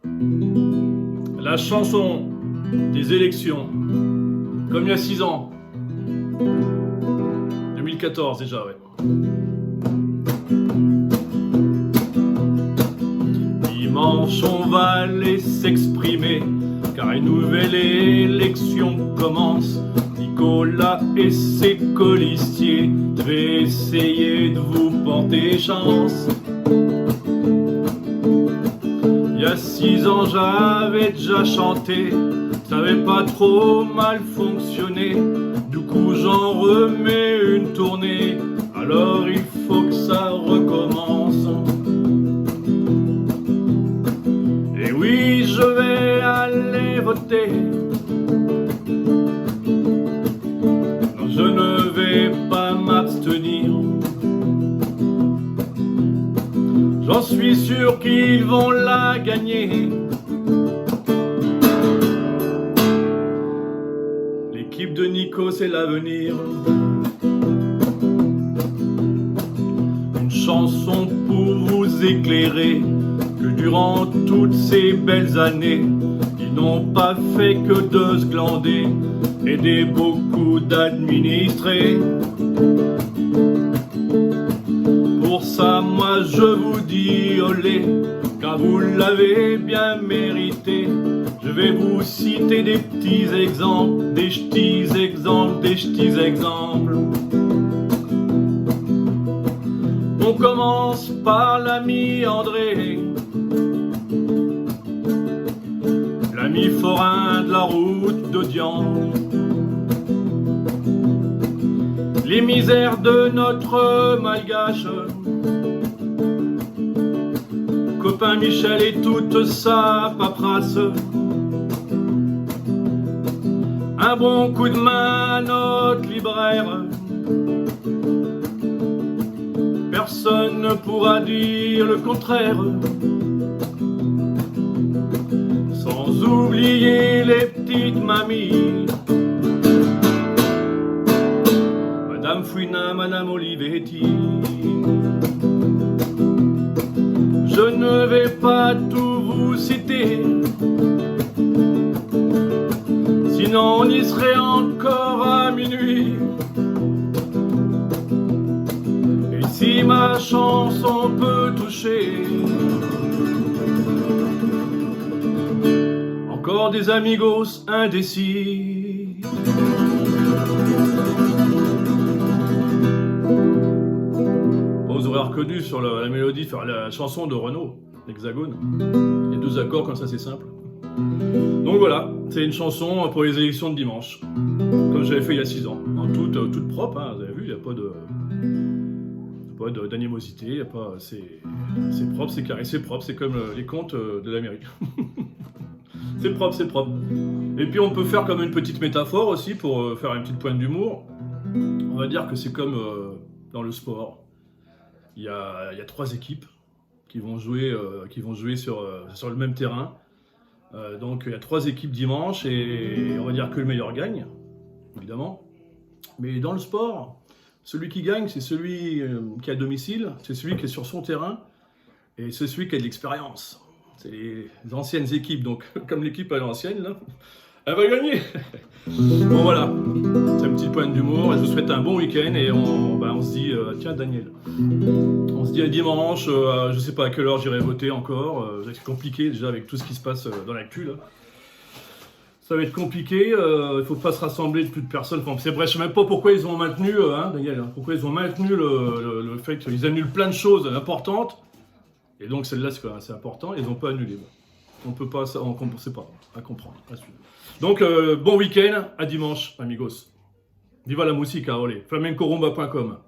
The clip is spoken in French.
La chanson des élections, comme il y a 6 ans. 2014 déjà, ouais. Dimanche, on va aller s'exprimer, car une nouvelle élection commence. Nicolas et ses colistiers devaient essayer de vous porter chance. Il y a 6 ans, j'avais déjà chanté, ça avait pas trop mal fonctionné. Du coup, j'en remets une tournée, alors il faut que ça recommence. Et oui, je vais aller voter. Non, je ne vais pas m'abstenir. J'en suis sûr qu'ils vont la gagner. L'équipe de Nico, c'est l'avenir. Une chanson pour vous éclairer que durant toutes ces belles années, ils n'ont pas fait que de se glander, aider beaucoup d'administrés. Pour ça, moi je vous dis olé, car vous l'avez bien mérité. Je vais vous citer des petits exemples, des ch'tis exemples, des ch'tis exemples. On commence par l'ami André, l'ami forain de la route d'Audian. Les misères de notre malgache, copain Michel et toute sa paperasse. Un bon coup de main à notre libraire, personne ne pourra dire le contraire. Sans oublier les petites mamies, Madame Fouina, Madame Olivetti. Je ne vais pas tout vous citer, sinon on y serait encore à minuit. Et si ma chanson peut toucher encore des amigos indécis, vous aurez reconnu sur la mélodie, faire la chanson de Renaud, l'Hexagone. Les 2 accords, comme ça c'est simple. Donc voilà, c'est une chanson pour les élections de dimanche, comme j'avais fait il y a 6 ans, en toute propre, hein, vous avez vu, il n'y a pas d'animosité, c'est propre, c'est carré, c'est propre, c'est comme les comptes de l'Amérique. C'est propre, c'est propre. Et puis on peut faire comme une petite métaphore aussi pour faire une petite pointe d'humour. On va dire que c'est comme dans le sport. Il y a 3 équipes qui vont jouer sur le même terrain. Donc il y a 3 équipes dimanche et on va dire que le meilleur gagne, évidemment. Mais dans le sport, celui qui gagne, c'est celui qui est à domicile, c'est celui qui est sur son terrain et c'est celui qui a de l'expérience. C'est les anciennes équipes, donc comme l'équipe à l'ancienne, là, elle va gagner. Bon voilà, c'est une petite pointe d'humour. Je vous souhaite un bon week-end et on se dit, tiens Daniel, on se dit à dimanche, je sais pas à quelle heure j'irai voter encore. C'est compliqué déjà avec tout ce qui se passe dans l'actu là. Ça va être compliqué, il faut pas se rassembler de plus de personnes. Enfin, c'est vrai, je sais même pas pourquoi ils ont maintenu, Daniel, pourquoi ils ont maintenu le fait qu'ils annulent plein de choses importantes. Et donc celle-là c'est quand même assez important, ils n'ont pas annulé. Bon. On peut pas, on sait pas à comprendre, à suivre. Donc bon week-end, à dimanche, amigos. Viva la musica, olé, flamencorumba.com.